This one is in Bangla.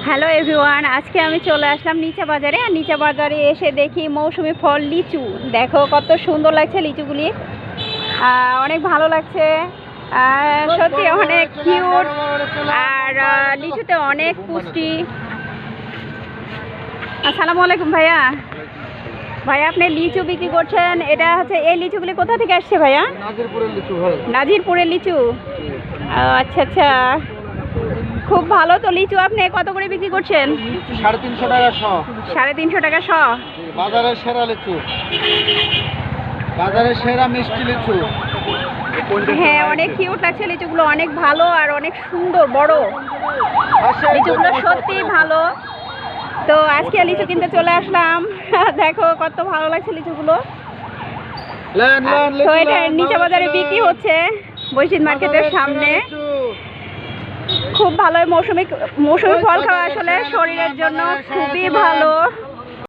হ্যালো এভরিওয়ান, আজকে আমি চলে আসলাম নিচা বাজারে। আর নিচা বাজারে এসে দেখি মৌসুমি ফল লিচু। দেখো কত সুন্দর লাগছে লিচুগুলি, অনেক ভালো লাগছে। সত্যি অনেক কিউট, আর লিচুতে অনেক পুষ্টি। আসসালামু আলাইকুম ভাইয়া। ভাইয়া আপনি লিচু বিক্রি করছেন, এটা হচ্ছে এই লিচুগুলি কোথা থেকে আসছে ভাইয়া? নাজিরপুরের লিচু ভাই। নাজিরপুরের লিচু, আচ্ছা আচ্ছা, খুব ভালো। তো লিচু আপনি কত করে বিক্রি করছেন? 350 টাকা শ। 350 টাকা শ। বাজারের সেরা লিচু, বাজারের সেরা মিষ্টি লিচু। হ্যাঁ, অনেক কিউট লাগছে লিচুগুলো, অনেক ভালো আর অনেক সুন্দর বড় লিচুগুলো, সত্যি ভালো। তো আজকে লিচু কিনতে চলে আসলাম। দেখো কত ভালো লাগছে লিচুগুলো। তো এটা নিচা বাজারে বিক্রি হচ্ছে বৈশিদ মার্কেটের সামনে। খুব ভালো। মৌসুমি ফল খাওয়া আসলে শরীরের জন্য খুবই ভালো।